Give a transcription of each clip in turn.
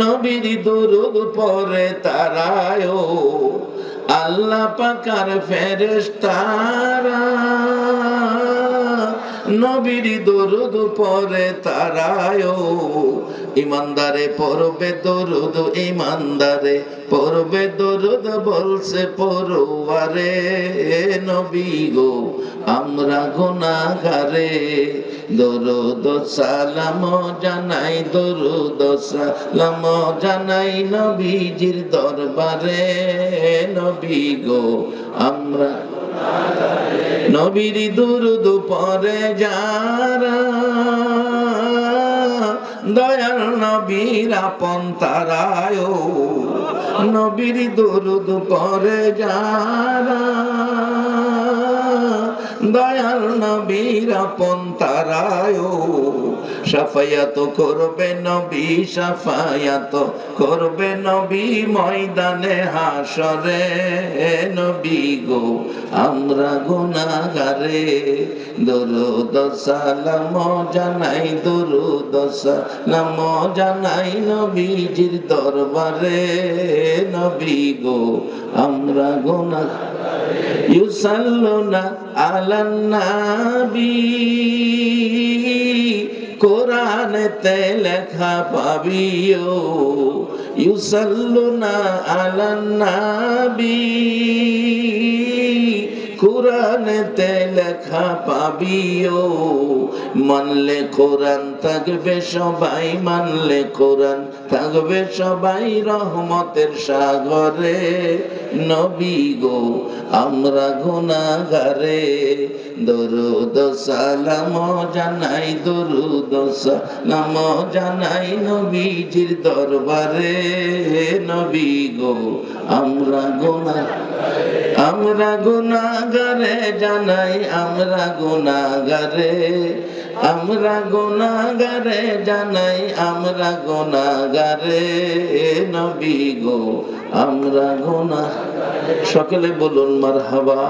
নবীর দুরূদ পড়ে তারায় আল্লাহ পাকার ফেরেশতারা নবীর দরুদ পড়ে তারায় ইমানদারে পড়বে দরুদ ইমানদারে পড়বে দরুদ বলছে পড়ুয়ারে নবী গো আমরা গুনাহগারে দরুদ সালাম জানাই দরুদ সালাম জানাই নবীজির দরবারে নবী গো আমরা নবীর দুরুদ পড়ে যারা দয়াল নবীর আপন তারায় নবীর দুরুদ পড়ে যারা দয়াল নবীর আপন তারায় শাফায়াত করবে নবী শাফায়াত করবে নবী ময়দানে হাসরে নবী গো আমরা গুনাহগারে দরুদ সালাম জানাই দরুদ সালাম জানাই নবীজির দরবারে নবী গো আমরা গুনাহগারে ইউসাল্লুনা আলান নবী কোরআনেতে লেখা পাবিও ইউসাল্লুনা আলান নবী কোরআনেতে লেখা পাবিও মানলে কোরআন থাকবে সবাই মানলে কোরআন থাকবে সবাই রহমতের সাগরে নবী গো আমরা গুনাহগারে দরুদ সালাম জানাই দরুদ সালাম জানাই নবীজির দরবারে নবী গো আমরা গুনাহগারে জানাই আমরা গুনাহগারে আমরা গুনাহগারে জানাই আমরা গুনাহগারে নবী গো আমরা গুনাহগারে সকলে বলুন মারহাবা।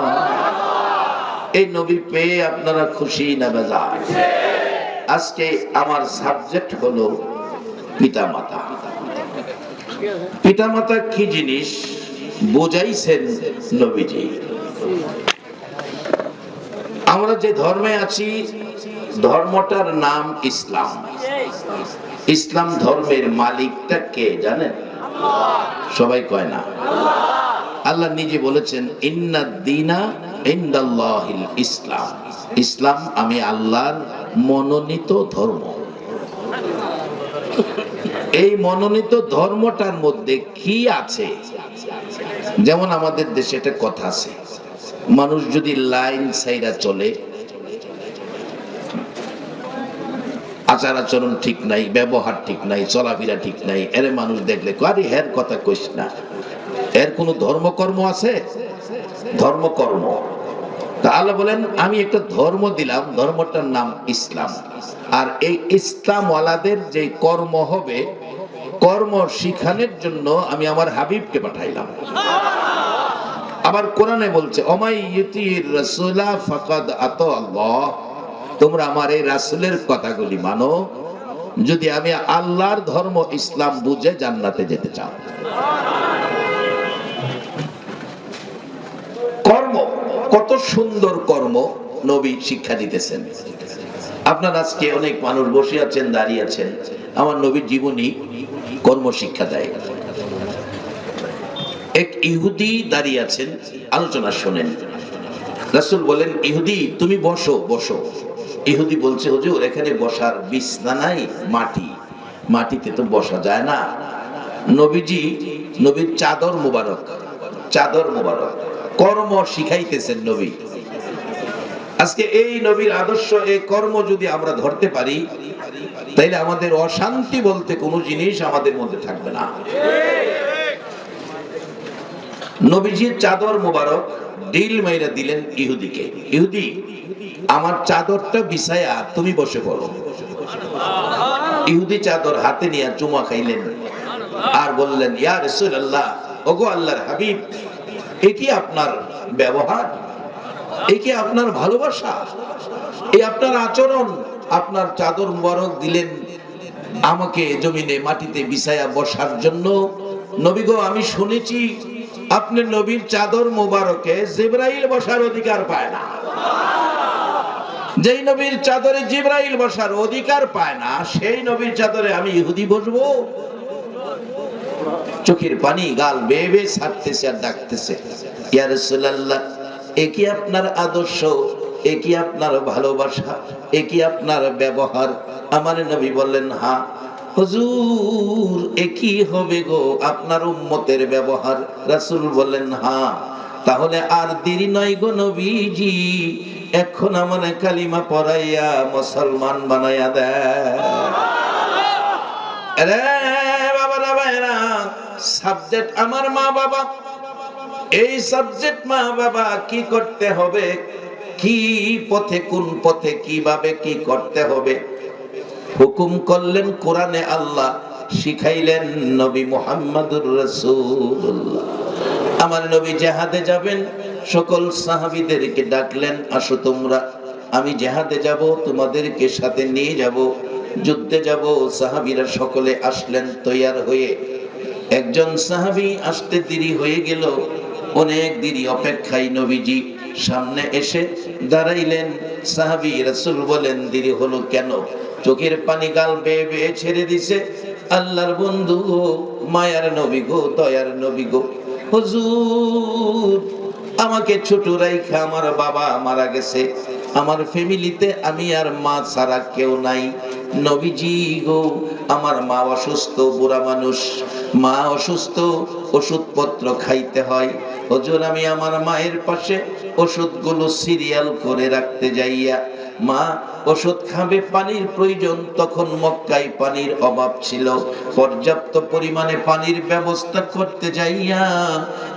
এই নবী পেয়ে আপনারা খুশি না বেজার? আজকে আমার সাবজেক্ট হলো পিতামাতা। পিতামাতা কি জিনিস বুঝাইছেন নবীজি। আমরা যে ধর্মে আছি ধর্মটার নাম ইসলাম। ইসলাম ধর্মের মালিকটা কে জানেন? সবাই কয় না। আল্লাহ নিজে বলেছেন ইন্নাদ দীনা ইনদাল্লাহিল ইসলাম। ইসলাম আমি আল্লাহর মনোনীত ধর্ম। এই মনোনীত ধর্মটার মধ্যে কি আছে? যেমন আমাদের দেশে একটা কথা আছে, মানুষ যদি লাইন ছাইরা চলে, আচার আচরণ ঠিক নাই, ব্যবহার ঠিক নাই, চলাফেরা ঠিক নাই, এর মানুষ দেখলে আরে হের কথা কইস না, এর কোন ধর্মকর্ম আছে? ধর্মকর্ম। তা আল্লাহ বলেন আমি একটা ধর্ম দিলাম, ধর্মটার নাম ইসলাম। আর এই ইসলাম ওয়ালাদের যে কর্ম হবে, কর্ম শিখানোর জন্য আমি আমার হাবিবকে পাঠাইলাম। আবার কোরআনে বলছে ওমাই ইউতির রাসূলা ফাকাদ আতা আল্লাহ, তোমরা আমার এই রাসূলের কথাগুলি মানো যদি আমি আল্লাহর ধর্ম ইসলাম বুঝে জান্নাতে যেতে চাও। কর্ম, কত সুন্দর কর্ম নবী শিক্ষা দিতেছেন। আপনার আজকে অনেক মানুষ বসে আছেন, দাঁড়িয়ে আছেন, আমার নবীর জীবনী কর্ম শিক্ষা দেয়। এক ইহুদি দাঁড়িয়ে আছেন, আলোচনা শোনেন। রাসূল বলেন ইহুদি তুমি বসো বসো। ইহুদি বলছে হুজুর এখানে বসার বিছনা নাই, মাটি, মাটিতে তো বসা যায় না। নবীজি, নবীর চাদর মুবারক, চাদর মুবারক, কর্ম শিখাইতেছেন নবী। আজকে এই নবীর আদর্শ, এই কর্ম যদি আমরা ধরতে পারি তাইলে আমাদের অশান্তি বলতে কোনো জিনিস আমাদের মধ্যে থাকবে না। নবীজির চাদর মুবারক ডিল মাইরা দিলেন ইহুদিকে, ইহুদি আমার চাদরটা বিছায়া তুমি বসে পড়ো। ইহুদি চাদর হাতে নিয়ে চুমা খাইলেন আর বললেন ইয়া রাসূলুল্লাহ, ওগো আল্লাহর হাবিব, এ কি আপনার ব্যবহার, এ কি আপনার ভালোবাসা, এই আপনার আচরণ? আপনার চাদর মুবারক দিলেন, আমাকে জমিনে মাটিতে বিছায়া বসার জন্য। নবী গো, আমি শুনেছি আপনি নবীর চাদর মোবারকে জিবরাইল বসার অধিকার পায় না। যেই নবীর চাদরে জিবরাইল বসার অধিকার পায় না, সেই নবীর চাদরে আমি ইহুদি বসবো? চোখের পানি গাল বেয়ে বেয়ে ছাড়তেছে আর ডাকতেছে, ইয়া রাসূলুল্লাহ, এ কি আপনার আদর্শ? এ কি আপনার ভালোবাসা? এ কি আপনার ব্যবহার? আমার নবী বললেন, হ্যাঁ হুজুর, এ কি হবে গো আপনার উম্মতের ব্যবহার? রাসূল বললেন, হ্যাঁ। তাহলে আর দেরি নয় গো নবীজি, এখন আমার কালিমা পড়াইয়া মুসলমান বানাইয়া দেয়। আরে বাবারা ভাইরা, সাবজেক্ট আমার মা বাবা। এই সাবজেক্ট মা বাবা কি করতে হবে, কি পথে, কোন পথে, কিভাবে কি করতে হবে, হুকুম করলেন কোরআনে আল্লাহ, শিখাইলেন নবী মুহাম্মদুর রাসূলুল্লাহ। আমার নবী জিহাদে যাবেন, সকল সাহাবীদেরকে ডাকলেন, আসো তোমরা, আমি জিহাদে যাব, তোমাদেরকে সাথে নিয়ে যাব, যুদ্ধে যাব। সাহাবীরা সকলে আসলেন তৈয়ার হয়ে। একজন সাহাবী আসতে দেরি হয়ে গেল, অনেক দেরি অপেক্ষায় নবীজি সামনে এসে দাঁড়াইলেন। সাহাবী রাসূল বলেন, দেরি হলো কেন? চোখের পানি গাল বেয়ে বেয়ে ছেড়ে দিছে, আল্লাহর বন্ধু গো, মায়ার নবী গো, দয়ার নবী গো, হুজুর, আমাকে ছোট রাইখা আমার বাবা মারা গেছে, আমার ফ্যামিলিতে আমি আর মা ছাড়া কেউ নাই। নবীজি গো, আমার মা অসুস্থ, বুড়া মানুষ, মা অসুস্থ, ওষুধপত্র খাইতে হয়। হুজুর, আমি আমার মায়ের পাশে ওষুধগুলো সিরিয়াল করে রাখতে যাইয়া, মা ওষুধ খাবে, পানির প্রয়োজন। তখন মক্কায় পানির অভাব ছিল, পর্যাপ্ত পরিমাণে পানির ব্যবস্থা করতে যাইয়া,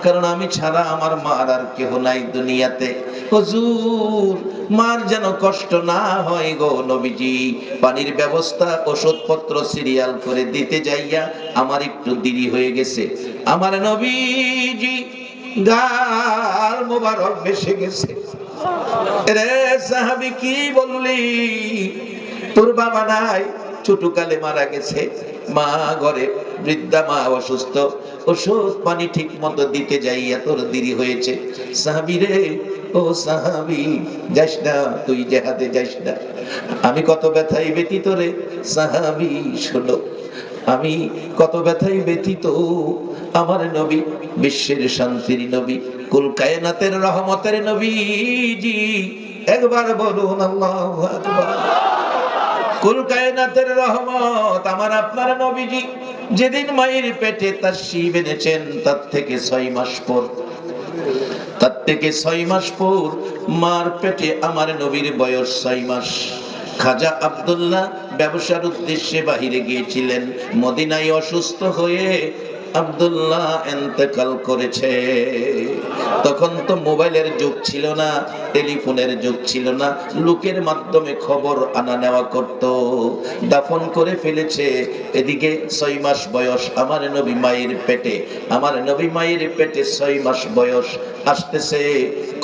কারণ আমি ছাড়া আমার মার আর কেহ নাই দুনিয়াতে। হুজুর, মার যেন কষ্ট না হয় গো নবীজি, পানির ব্যবস্থা, ওষুধপত্র সিরিয়াল করে দিতে যাইয়া আমার একটু দেরি হয়ে গেছে। আমার নবীজি গাল মোবারক ভেসে গেছে। রে সাহাবী, কি বললি? তোর বাবা নাই, ছোটকালে মারা গেছে, মা ঘরে, বৃদ্ধা মা অসুস্থ, ওষুধ পানি ঠিক মতো দিতে যাইয়া তোর দেরি হয়েছে। সাহাবী রে, ও সাহাবী, যাস না, তুই জিহাদে যাস না। আমি কত ব্যথায় ব্যথিত রে সাহাবী, শোনো, আমি কত ব্যথায় ব্যথিত। আমার নবী বিশ্বের শান্তির নবী, কুল কায়নাতের রহমতের নবীজি, একবার বলুন আল্লাহু আকবার। কুল কায়নাতের রহমত আমার আপনার নবীজি যেদিন মায়ের পেটে তার শিব এনেছেন, তার থেকে 6 মাস পর, তার থেকে 6 মাস পর মার পেটে আমার নবীর বয়স 6 মাস। খাজা আব্দুল্লাহ ব্যবসার উদ্দেশ্যে বাহিরে গিয়েছিলেন, মদিনায় অসুস্থ হয়ে আব্দুল্লাহ ইন্তেকাল করেছে। তখন তো মোবাইলের যুগ ছিল না, টেলিফোনের যুগ ছিল না, লোকের মাধ্যমে খবর আনা নেওয়া করত। দাফন করে ফেলেছে, এদিকে 6 মাস বয়স আমার নবী মায়ের পেটে, আমার নবী মায়ের পেটে 6 মাস বয়স। আসতেছে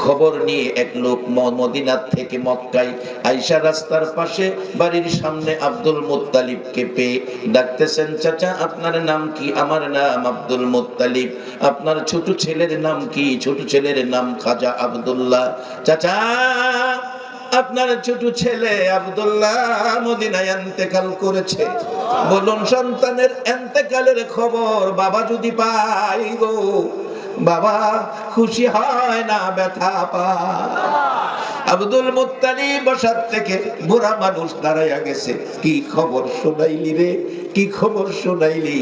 খবর নিয়ে এক লোক মদিনা থেকে মক্কায় আইসা, রাস্তার পাশে বাড়ির সামনে আব্দুল মুত্তালিবকে পেয়ে ডাকতেছেন, চাচা আপনার নাম কি? আমার নাম আব্দুল মুত্তালিব। আপনার ছোট ছেলের নাম কি? ছোট ছেলের নাম খাজা আব্দুল্লাহ। চাচা, আপনার ছোট ছেলে আব্দুল্লাহ মদিনায় ইন্তেকাল করেছে, বলুন সন্তানের ইন্তেকালের খবর বাবা যদি পাই গো, বাবা খুশি হয় না ব্যথা পায়? আব্দুল মুত্তালিব বসার থেকে বুড়া মানুষ দাঁড়াইয়া গেছে, কি খবর শোনাইলি রে, কি খবর শোনাইলি?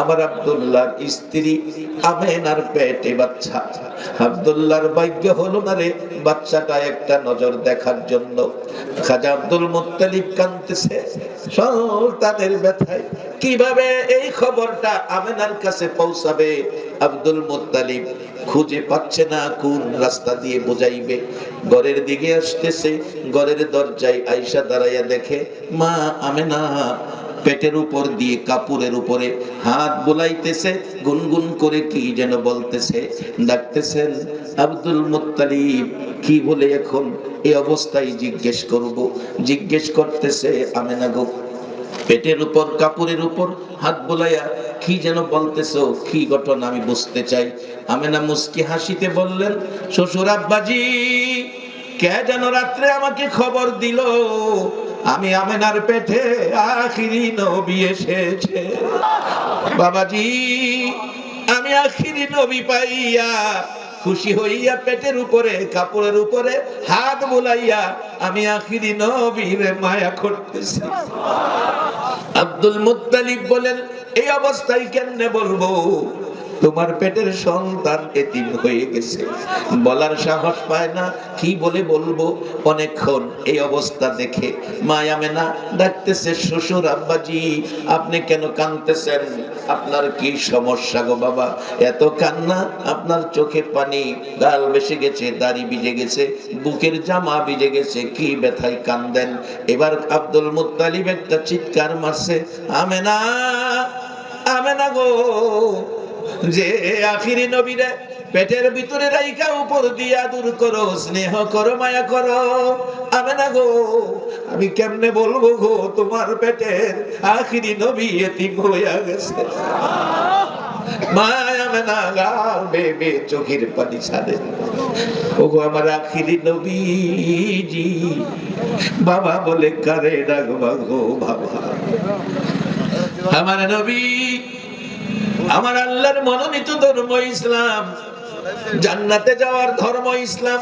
আমার আব্দুল্লাহর স্ত্রী আমেনার পেটে বাচ্চা। আব্দুল্লাহর ভাগ্য হলো না রে বাচ্চাটা একটা নজর দেখার জন্য। খাজা আব্দুল মুত্তালিব কাঁদতেছে সন্তানের ব্যথায়। কিভাবে এই খবরটা আমেনার কাছে পৌঁছাবে? আব্দুল মুত্তালিব খুঁজে পাচ্ছে না, কোন রাস্তা দিয়ে বোঝাইবে। ঘরের দিকে আসতেছে, ঘরের দরজায় আয়েশা দাঁড়াইয়া দেখে মা আমেনা পেটের উপর দিয়ে কাপড়ের উপরে হাত বুলাইতেছে, গুনগুন করে কি যেন বলতেছে, ডাকতেছেন আব্দুল মুত্তালিব। কি বলে এখন এই অবস্থায় জিজ্ঞেস করব? জিজ্ঞেস করতেছে, আমেনা গো, পেটের উপর কাপড়ের উপর হাত বুলাইয়া কি যেন বলতেছো, কি ঘটনা আমি বুঝতে চাই। আমেনা মুস্কি হাসিতে বললেন, শ্বশুর আব্বাজি, কে যেন রাত্রে আমাকে খবর দিল আমি আমেনার পেটে আখিরি নবী এসেছে। বাবাজি, আমি আখিরি নবী পাইয়া খুশি হইয়া পেটের উপরে কাপড়ের উপরে হাত বুলাইয়া আমি আখিরি নবীর মায়া করতেছি। আব্দুল মুত্তালিব বলেন, এই অবস্থায় কেমনে বলবো তোমার পেটের সন্তান এতিম হয়ে গেছে? বলার সাহস পায় না, কি বলে বলবো। অনেকক্ষণ এই অবস্থা দেখে মা আমেনা ডাকতেছে, শ্বশুর আব্বাজি, আপনি কেন কাঁদতেছেন? আপনার কি সমস্যা গো বাবা? এত কান্না, আপনার চোখে পানি, গাল বেসে গেছে, দাড়ি ভিজে গেছে, বুকের জামা ভিজে গেছে, কি ব্যথায় কান্দেন? এবার আব্দুল মুত্তালিব একটা চিৎকার মারছে, আমেনা, আমেনা গো, যে আখিরি নবীরে পেটের ভিতরে রাইখা উপর দিয়া দূর করো, স্নেহ করো, মায়া করো। আমেনা গো, আমি কেমনে বলবো গো তোমার পেটের আখিরি নবী এতিম হইয়া গেছে। মা আমেনা গাল বেবে চোখের পানি ছাড়ে, ওগো আমার আখিরি নবীজি। বাবা বলে কারে ডাকবা গো বাবা? আমার নবী, আমার আল্লাহর মনোনীত ধর্ম ইসলাম, জান্নাতে যাওয়ার ধর্ম ইসলাম।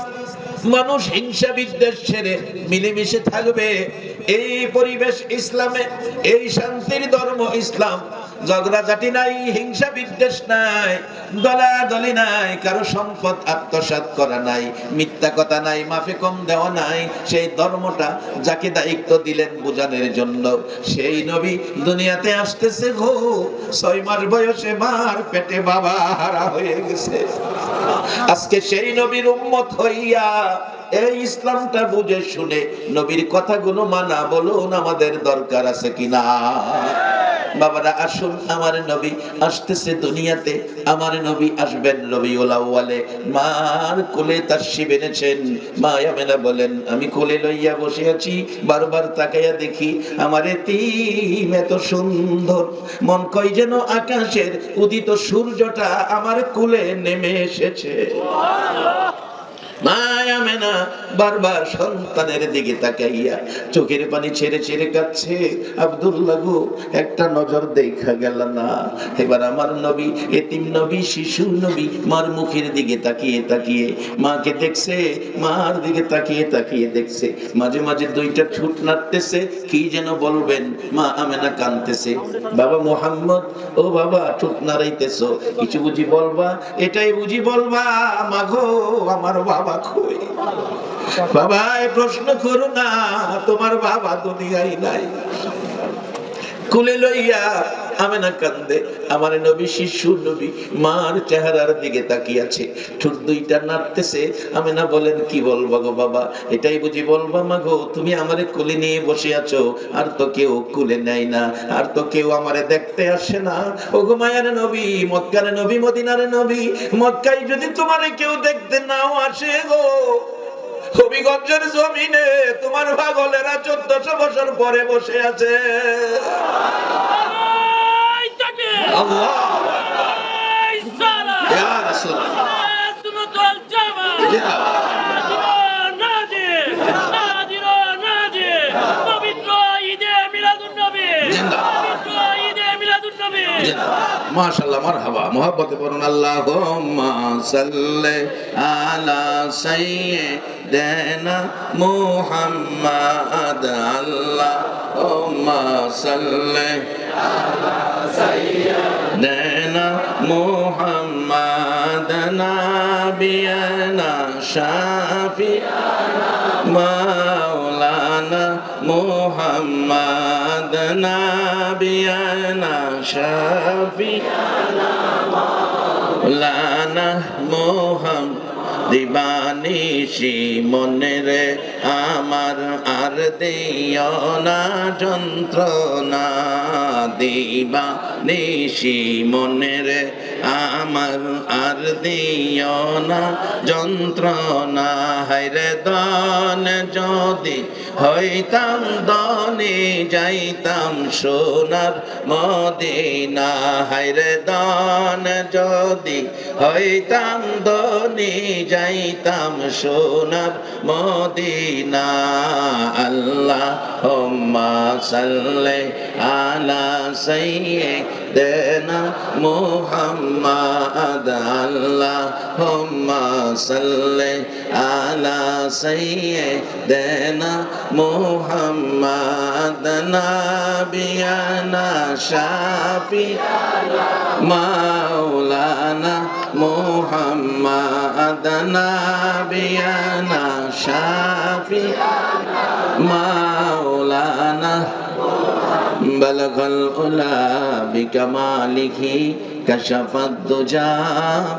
মানুষ হিংসা বিদ্বেষ ছেড়ে মিলেমিশে থাকবে, এই পরিবেশ ইসলামে, এই শান্তির ধর্ম ইসলাম। ঝগড়াঝাটি নাই, হিংসা বিদ্বেষ নাই, দলাদলি নাই, কারো সম্পদ আত্মসাৎ করা নাই, মিথ্যা কথা নাই, মাফে কম দেওয়া নাই। সেই ধর্মটা যাকে দায়িত্ব দিলেন বোঝানোর জন্য, সেই নবী দুনিয়াতে আসতেছে গো। 6 মাস বয়সে মার পেটে বাবা হারা হয়ে গেছে। আজকে সেই নবীর উম্মত হইয়া এই ইসলামটা বুঝে শুনে নবীর কথাগুলো মানা, বলুন আমাদের দরকার আছে কিনা? বাবারা আসুন, আমার নবী আসতেছে দুনিয়াতে, আমার নবী আসবেন রবিউল আউয়ালে। মার কোলে তাশরিফ এনেছেন। মা আমেনা বলেন, আমি কোলে লইয়া বসে আছি, বারবার তাকাইয়া দেখি আমার এতিম এত সুন্দর, মন কয় যেন আকাশের উদিত সূর্যটা আমার কোলে নেমে এসেছে। মা আমেনা বারবার সন্তানের দিকে তাকাইয়া চোখের পানি ছেড়ে ছেড়ে কাঁদছে। আব্দুল্লাহ গো, একটা নজর দেখা গেল না। এবার আমার নবী, এতিম নবী, শিশু নবী, মার মুখের দিকে তাকিয়ে তাকিয়ে মাকে দেখছে, মার দিকে তাকিয়ে তাকিয়ে দেখছে। মাঝে মাঝে দুইটা ঠোঁট নাড়তেছে, কি যেন বলবেন। মা আমেনা কাঁদতেছে, বাবা মুহাম্মদ, ও বাবা, ঠোঁট নাড়াইতেছো, কিছু বুঝি বলবা? এটাই বুঝি বলবা? মাগো, আমার বাবা কই? বাবা, প্রশ্ন করো না, তোমার বাবা দুনিয়ায় নাই। কুলে লইয়া আমেনা কান্দে। আমার নবী, শিশু নবী, মার চেহারার দিকে তাকিয়ে আছে, ঠোঁট দুইটা নাড়তেছে। আমেনা বলেন, কি বলবো গো বাবা? এটাই বুঝি বলবা? মা গো, তুমি আমারে কোলে নিয়ে বসে আছো, আর তো কেউ কোলে নেয় না, আর তো কেউ আমারে দেখতে আসে না। ও গো মায়ার নবী, মক্কার নবী, মদিনার নবী, মক্কায় যদি তোমারে কেউ দেখতে নাও আসে গো, হবিগঞ্জের জমিনে তোমার পাগলেরা 1400 বছর পরে বসে আছে। আল্লাহ, ইয়া রাসূলুল্লাহ, সুন্নাতুল জামাত, পবিত্র ঈদে মিলাদুন নবী, পবিত্র ঈদে মিলাদুন নবী। মাশাআল্লাহ, মারহাবা, মুহাব্বতে পড়ুন, আল্লাহুম্মা সাল্লি আলা সাইয়্যিদিনা মুহাম্মাদ, আল্লাহুম্মা সাল্লি আলা সাইয়্যিদিনা মুহাম্মাদ, নাবিয়ানা শাফিয়ানা মাওলানা মুহাম্মাদ, নাবিয়ানা শাফিয়ানা মাওলানা মুহাম্মাদ। দিবানিশি মনে রে আমার আর দিও না যন্ত্রণা, দিবানিশি মনে রে আমার আর দিও না যন্ত্রণা, হায়রে দান যদি হইতাম দনে যাইতাম সোনার মদিনা, হায়রে দান যদি হইতাম দনে যাইতাম সোনার মদিনা। আল্লাহুম্মা সাল্লি আলা সাইয়্যিদিনা মুহাম্মাদ, আল্লাহুম্মা সাল্লি আলা সাইয়্যিদিনা মুহাম্মাদ, নাবিয়ানা শাফিয়ানা মাওলানা মুহাম্মাদ, নাবিয়ানা শাফিয়ানা মাওলানা, বালাগাল উলা বিকামালিহি কাশাফাদ দুজা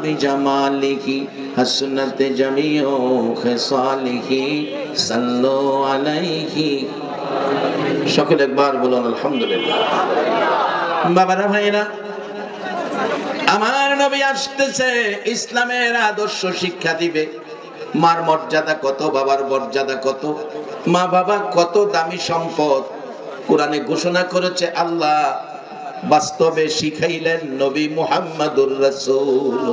বিজামালিহি, হাসনাত জামিউ খিসালিহি সাল্লু আলাইহি। সকলে একবার বলুন আলহামদুলিল্লাহ। বাবারা ভাইরা, আমার নবী আসতেছে, ইসলামের আদর্শ শিক্ষা দিবে। মার মর্যাদা কত, বাবার মর্যাদা কত, মা বাবা কত দামি সম্পদ কোরআনে ঘোষণা করেছে আল্লাহ, বাস্তবে শিখাইলেন নবী মুহাম্মাদুর রাসূল।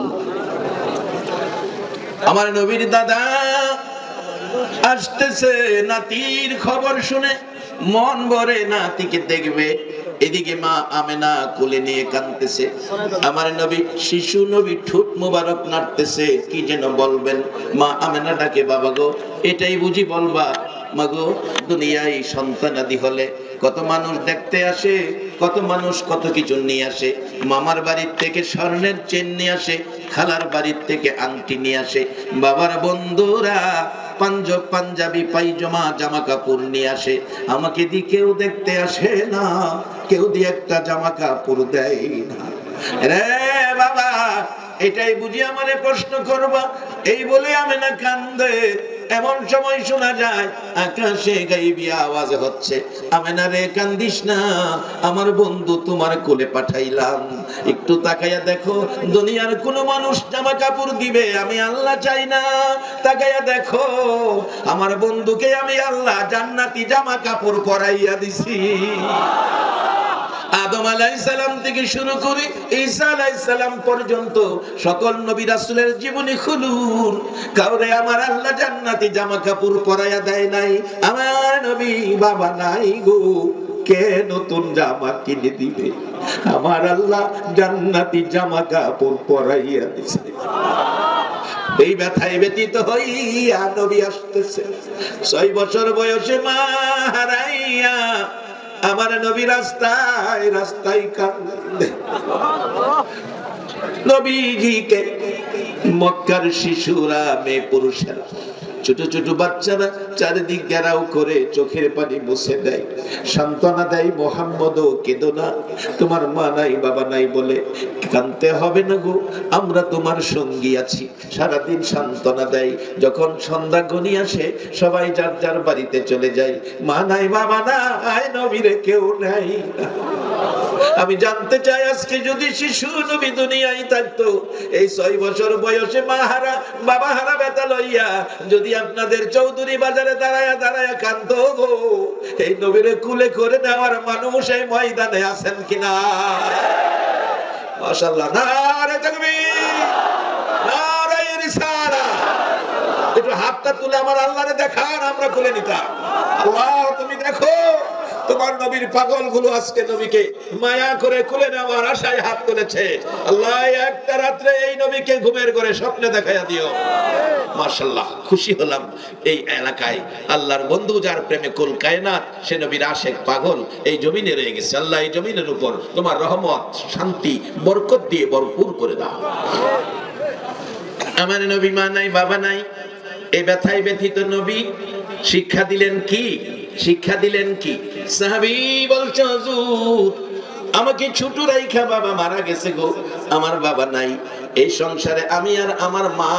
আমার নবীর দাদা আসতেছে, নাতির খবর শুনে মন ভরে নাতিকে দেখবে। এদিকে মা আমেনা কোলে নিয়ে কাঁদতেছে। আমার নবী শিশু নবী ঠোঁট মোবারক নাড়তেছে, কি যেন বলবেন। মা আমেনা ডাকে, বাবা গো এটাই বুঝি বলবা? মাগো, দুনিয়ায় সন্তানাদি হলে কত মানুষ দেখতে আসে, কত মানুষ কত কিছু নিয়ে আসে। মামার বাড়ির থেকে স্বর্ণের চেন নিয়ে আসে, খালার বাড়ির থেকে আংটি নিয়ে আসে, বাবার বন্ধুরা পাঞ্জাব পাঞ্জাবি পাইজামা জামা কাপড় নিয়ে আসে। আমাকে দি কেউ দেখতে আসে না, কেউ দি একটা জামা কাপড় দেয় না। রে বাবা, এটাই বুঝি আমারে প্রশ্ন করবা? এই বলে আমেনা কান্দে। এমন সময় শোনা যায় আকাশে গাইবি আওয়াজ হচ্ছে, আমেনা রে কান্দিস না, আমার বন্ধু তোমার কোলে পাঠাইলাম। একটু তাকাইয়া দেখো, দুনিয়ার কোন মানুষ জামা কাপড় দিবে, আমি আল্লাহ চাই না। তাকাইয়া দেখো, আমার বন্ধুকে আমি আল্লাহ জান্নাতি জামা কাপড় পরাইয়া দিছি। আদম আলাইহিস সালাম থেকে শুরু করে ঈসা আলাইহিস সালাম পর্যন্ত সকল নবী রাসূলের জীবনী খুলুন, কাউরে আমার আল্লাহ জান্নাতি জামা কাপড় পরাইয়া দেয় নাই। আমার নবী বাবা নাই গো, কে নতুন জামা কিনে দিবে? আমার আল্লাহ জান্নাতি জামা কাপড় পরাইয়া দিছে। এই ব্যথায় ব্যতীত হইয়া নবী আসতেছে। 6 বছর বয়সে মা হারাইয়া আমার নবী রাস্তায় রাস্তায় কান্দে। নবীজিকে মক্কার শিশুরা, মেয়ে পুরুষেরা, ছোট ছোট বাচ্চারা চারিদিক ঘেরাও করে চোখের পানি মুছে দেয়, সান্ত্বনা দেয়, মুহাম্মদ কেঁদো না, তোমার মা নাই বাবা নাই বলে কাঁদতে হবে না গো, আমরা তোমার সঙ্গী আছি। সারাদিন সান্ত্বনা দেয়। যখন সন্ধ্যা ঘনি আসে সবাই যার যার বাড়িতে চলে যায়। মা নাই বাবা নাই, নবীরে কেউ নাই। আমি জানতে চাই, আজকে যদি শিশু নবী দুনিয়ায় থাকতো, এই 6 বছর বয়সে মা হারা বাবা হারা ব্যথা লইয়া যদি আপনাদের চৌধুরী বাজারে দাঁড়ায়া দাঁড়ায়া কাঁদতো গো, এই নবীরে কুলে করে নেওয়ার মানুষ এই ময়দানে আছেন কিনা? মাশাআল্লাহ, নারে তাকবীর, নারে রিসালাত। একটু হাতটা তুলে আমার আল্লাহরে দেখান, আমরা কুলে নিতাম। আল্লাহ তুমি দেখো, তোমার নবীর পাগল গুলো আজকে নবীকে মায়া করে কুলে নেওয়ার আশায় হাত তুলেছে। আল্লাহ একটা রাত্রে এই নবীকে ঘুমের ঘরে স্বপ্নে দেখাইয়া দিও। মাশাআল্লাহ, খুশি হলাম। এই এলাকায় আল্লাহর বন্ধু যার প্রেমে কুল কায়নাত, সে নবীর আশেক পাগল এই জমিনে রয়ে গেছে। আল্লাহ এই জমিনের উপর তোমার রহমত, শান্তি, বরকত দিয়ে ভরপুর করে দাও। আমার নবী মা নাই বাবা নাই, এই ব্যথায় ব্যথিত নবী শিক্ষা দিলেন কি? শিক্ষা দিলেন কি? সাহাবী বলছে, হুজুর আমাকে ছোট রাইখা বাবা মারা গেছে গো, আমার বাবা নাই। এই সংসারে আমি আর আমার মা,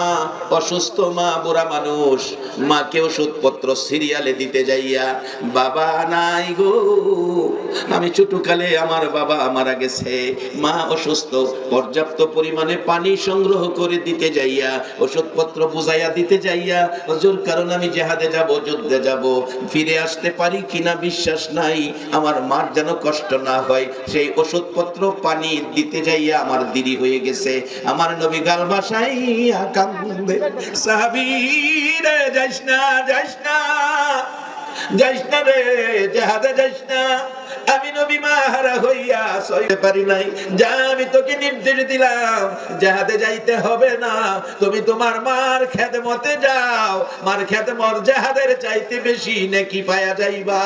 অসুস্থ মা, বুড়া মানুষ, মাকে ওষুধপত্র সিরিয়ালে দিতে যাইয়া বাবা নাই গো। আমি ছোটকালে আমার বাবা মারা গেছে, মা অসুস্থ, পর্যাপ্ত পরিমাণে পানি সংগ্রহ করে দিতে যাইয়া, ওষুধপত্র বুঝাইয়া দিতে যাইয়া, হুজুর কারণ আমি জিহাদে যাব, যুদ্ধে যাব, ফিরে আসতে পারি কিনা বিশ্বাস নাই, আমার মার যেন কষ্ট না হয়, সেই ওষুধপত্র পানি দিতে যাইয়া আমার দেরি হয়ে গেছে। আমার নবী গাল ভাসাইয়া কান্দে, সাহাবী রে যাইস না, যাইস না, যাইস না রে, জিহাদে যাইস না। আমি নবী মাহারা হইয়া সইতে পারি নাই, যা আমি তোকে নির্দেশ দিলাম, জিহাদে যাইতে হবে না, তুমি তোমার মার খেদমতে যাও, মার খেদমত জিহাদের চাইতে বেশি নেকি পায়া যাইবা।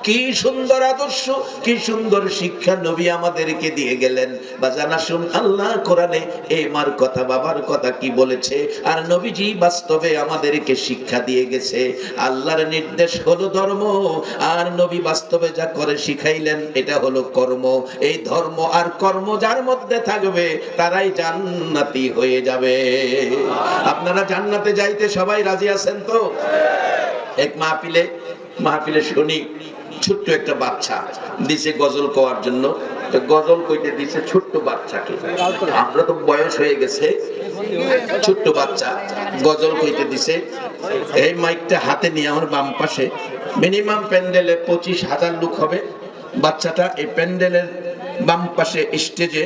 কি সুন্দর আদর্শ, কি সুন্দর শিক্ষা নবী আমাদেরকে দিয়ে গেলেন। বাজানা শুন, আল্লাহ কোরআনে এই মার কথা, বাবার কথা কি বলেছে, আর নবীজি বাস্তবে আমাদেরকে শিক্ষা দিয়ে গেছে। আল্লাহর নির্দেশ হলো ধর্ম, আর নবী বাস্তবে যা করে শিখাইলেন এটা হলো কর্ম। এই ধর্ম আর কর্ম যার মধ্যে থাকবে তারাই জান্নাতি হয়ে যাবে। আপনারা জান্নাতে যাইতে সবাই রাজি আছেন তো? এক মাহফিলে শুনি ছোট্ট একটা বাচ্চা দিছে গজল কোয়ার জন্য, গজল কইতে দিছে ছোট্ট বাচ্চাকে। আমরা তো বয়স হয়ে গেছে, ছোট্ট বাচ্চা গজল কইতে দিছে। এই মাইকটা হাতে নিয়ে আমার বাম পাশে মিনিমাম প্যান্ডেলে 25,000 লোক হবে। বাচ্চাটা এই প্যান্ডেলের বাম পাশে স্টেজে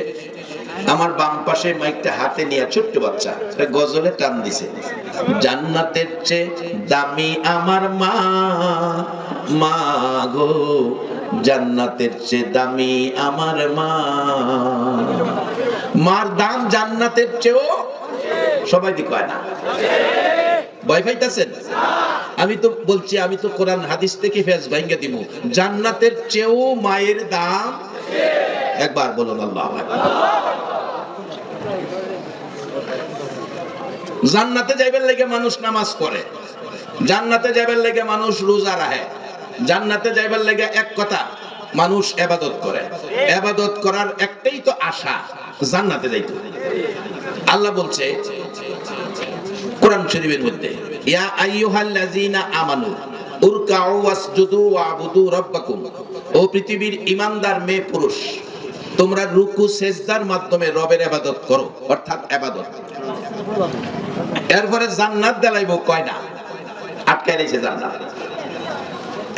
আমার বাম পাশে মাইকটা হাতে নিয়ে ছোট্ট বাচ্চা গজলে টান দিছে, জান্নাতের চেয়ে দামি আমার মা, মা গো জান্নাতের চেয়ে দামি আমার মা। মার দাম জান্নাতের চেয়েও, সবাই দি কয় না, ভয় পাইতাছেন? আমি তো বলছি, আমি তো কোরআন হাদিস থেকে ফেজ ভাঙ্গা দিব, জান্নাতের চেয়েও মায়ের দাম। একবার বলুন আল্লাহু আকবার। জান্নাতে যাইবার লাগে মানুষ নামাজ পড়ে, জান্নাতে যাইবার লাগে মানুষ রোজা রাখে, জান্নাতে যাইবার লাগে এক কথা মানুষ ইবাদত করে। ইবাদত করার একটাই তো আশা, জান্নাতে যাইতে। আল্লাহ বলছে কোরআন শরীফের মধ্যে, ইয়া আইয়ুহাল্লাযীনা আমানু উরকাউ ওয়াসজুদু ওয়াবুদু রাব্বাকুম। ও পৃথিবীর ঈমানদার মেয়ে পুরুষ, তোমরা রুকু সেজদার মাধ্যমে রবের ইবাদত করো, অর্থাৎ ইবাদত। এরপরে জান্নাত দেলাইবো কয় না, আটকায় রাখছে জান্নাত।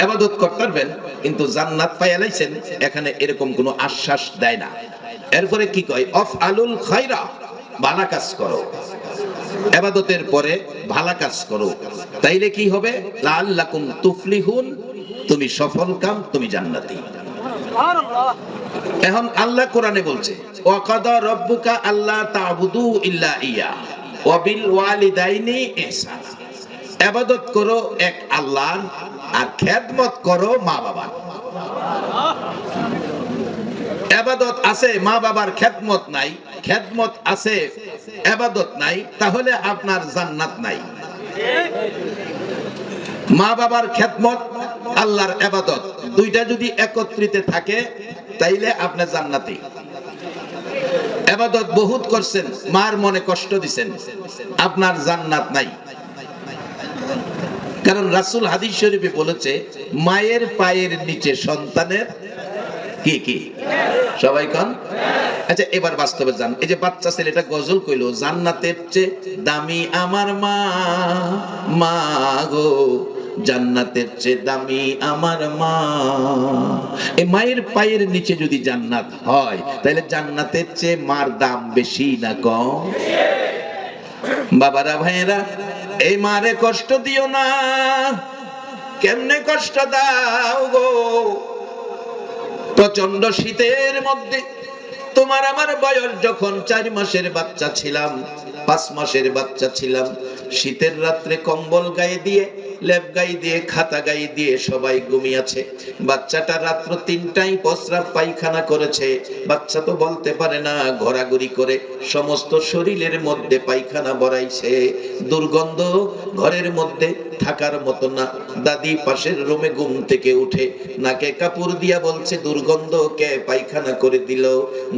ইবাদত করতে পারবেন কিন্তু জান্নাত পাইয়া লাইছেন, এখানে এরকম কোনো আশ্বাস দেয় না। এরপরে কি কয়, আফআলুল খায়রা, ভালো কাজ করো, ইবাদতের পরে ভালো কাজ করো, তাইলে কি হবে, লাআল্লাকুম তুফলিহুন, তুমি সফল কাম, তুমি জান্নাতি। এখন আল্লাহ কোরআনে বলছে, ওয়া কাদা রাব্বুকা আল্লা তা'বুদু ইল্লা ইয়া ওয়া বিল ওয়ালিদাইনি ইহসানা। ইবাদত করো এক আল্লাহর, আর খেদমত করো মা বাবার। ইবাদত আছে, মা বাবার খেদমত নাই, খেদমত আছে ইবাদত নাই, তাহলে আপনার জান্নাত নাই। মা বাবার খেদমত, আল্লাহর ইবাদত, দুইটা যদি একত্রিত থাকে তাইলে আপনি জান্নাতি। ইবাদত বহুত করছেন, মার মনে কষ্ট দিবেন, আপনার জান্নাত নাই। কারণ রাসূল হাদিস শরীফে বলেছে, মায়ের পায়ের নিচে সন্তানের কি কি, সবাই কোন? আচ্ছা এবার বাস্তবে যান। এই যে বাচ্চা ছেলেটা গজল কইলো, জান্নাতের চেয়ে দামি আমার মা, মা গো জান্নাতের চেয়ে দামি আমার মা। এই মায়ের পায়ের নিচে যদি জান্নাত হয়, তাহলে জান্নাতের চেয়ে মার দাম বেশি না কম? বাবারা ভাইয়েরা, এই মারে কষ্ট দিও না। কেমনে কষ্ট দাও গো? প্রচন্ড শীতের মধ্যে তোমার আমার বয়স যখন 4 মাসের বাচ্চা ছিলাম, 5 মাসের বাচ্চা ছিলাম, শীতের রাত্রে কম্বল গায়ে দিয়ে লেপ গাই দিয়ে খাতা গাই দিয়ে সবাই ঘুমিয়েছে। বাচ্চাটা রাত্র 3টায় প্রস্রাব পায়খানা করেছে। বাচ্চা তো বলতে পারে না, ঘোরাঘুরি করে সমস্ত শরীরের মধ্যে পায়খানা ভরাইছে। দুর্গন্ধ ঘরের মধ্যে থাকার মতো না। দাদি পাশের রুমে ঘুম থেকে উঠে নাকে কাপড় দিয়া বলছে, দুর্গন্ধ কে পায়খানা করে দিল?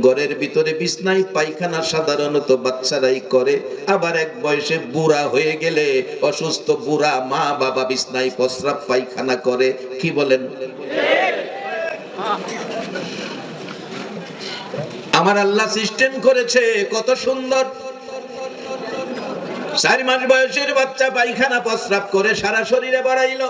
ঘরের ভিতরে বিছনায় পায়খানা সাধারণত বাচ্চারাই করে, আবার এক বয়সে বুড়া হয়ে গেলে অসুস্থ বুড়া মা বাবা বিছনায় প্রস্রাব পায়খানা করে। কি বলেন? আমার আল্লাহ সিস্টেম করেছে কত সুন্দর। 4 মাস বয়সের বাচ্চা পায়খানা প্রস্রাব করে সারা শরীরে বাড়াইলো।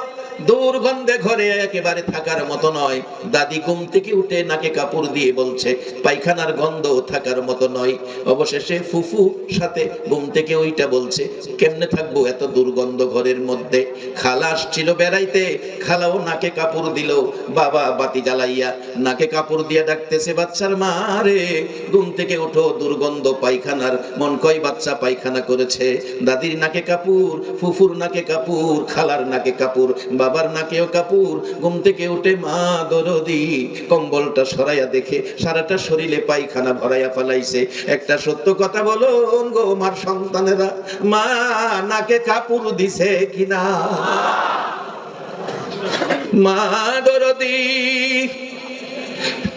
দুর্গন্ধে ঘরে একেবারে থাকার মতো নয়। দাদি ঘুম থেকে উঠে নাকে কাপড় দিয়ে বলছে, পায়খানার গন্ধ থাকার মতো নয়। অবশেষে ফুফু সাথে ঘুম থেকে ওইটা বলছে, কেমনে থাকবো এত দুর্গন্ধ ঘরের মধ্যে? খালা আসছিল বেড়াইতে, খালাও নাকে কাপড় দিল। বাবা বাতি জ্বালাইয়া নাকে কাপড় দিয়ে ডাকতেছে, বাচ্চার মা রে ঘুম থেকে উঠো, দুর্গন্ধ পায়খানার। মন কয় বাচ্চা পায়খানা করেছে। দাদির নাকে কাপড়, ফুফুর নাকে কাপড়, খালার নাকে কাপড়, বাবার নাকেও কাপড়। ঘুম থেকে উঠে মা দরদি কম্বলটা সরাইয়া দেখে সারাটা শরীরে পায়খানা ভরাইয়া ফেলাইছে। একটা সত্য কথা বলো গো আমার সন্তানেরা, মা নাকে কাপড় দিছে কিনা? মা দরদি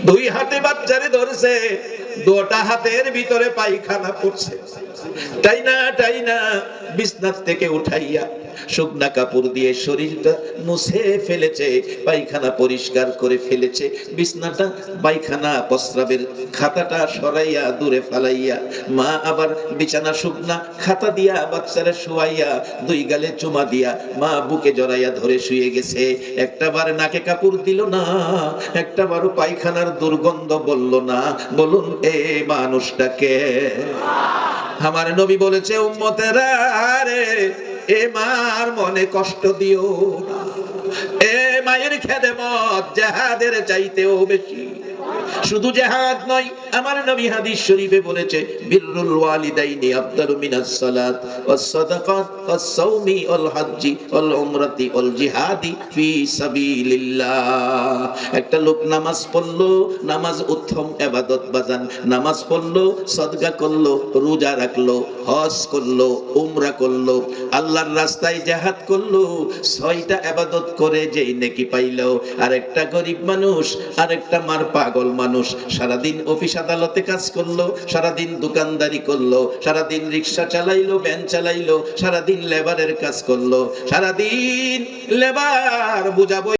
2 হাতে বাচ্চারে ধরছে, 2টা হাতের ভিতরে পায়খানা পড়ছে। তাই না বিছনার থেকে উঠাইয়া শুকনা কাপড় দিয়ে শরীরটা মুছে ফেলেছে, পায়খানা পরিষ্কার করে ফেলেছে। বিছনাটা পায়খানা প্রস্রাবের খাতাটা সরাইয়া দূরে ফালাইয়া মা আবার বিছানা শুকনা খাতা দিয়া বাচ্চারা শুয়াইয়া 2 গালে চুমা দিয়া মা বুকে জড়াইয়া ধরে শুয়ে গেছে। একটাবার নাকে কাপড় দিল না, একটাবারও পায়খানার দুর্গন্ধ বলল না। বলুন এ মানুষটাকে? আমার নবী বলেছে, উম্মতেরা রে, এ মার মনে কষ্ট দিও না। এ মায়ের খেদমত জিহাদের চাইতেও বেশি। শুধু জিহাদ নয়, আমার নবী হাদিস শরীফে বলেছে, বিররুল ওয়ালিদাইনি আফদালু মিনাস সালাত ওয়াস সাদাকাত ওয়াস সাওমি ওয়াল হজ্জি ওয়াল উমরাতি ওয়াল জিহাদি ফি সাবিলিল্লাহ। একটা লোক নামাজ পড়লো, নামাজ উত্তম ইবাদত বাজান। নামাজ পড়লো, সাদকা করলো, রোজা রাখলো, হজ করলো, উমরা করলো, আল্লাহর রাস্তায় জিহাদ করলো। 6টা ইবাদত করে যেই নেকি পাইলো। আর একটা গরিব মানুষ, আর একটা মার পাগল মানুষ সারাদিন অফিস আদালতে কাজ করলো, সারাদিন দোকানদারি করলো, সারাদিন রিক্সা চালাইলো, ভ্যান চালাইলো, সারাদিন লেবারের কাজ করলো, সারাদিন লেবার বুঝাবো।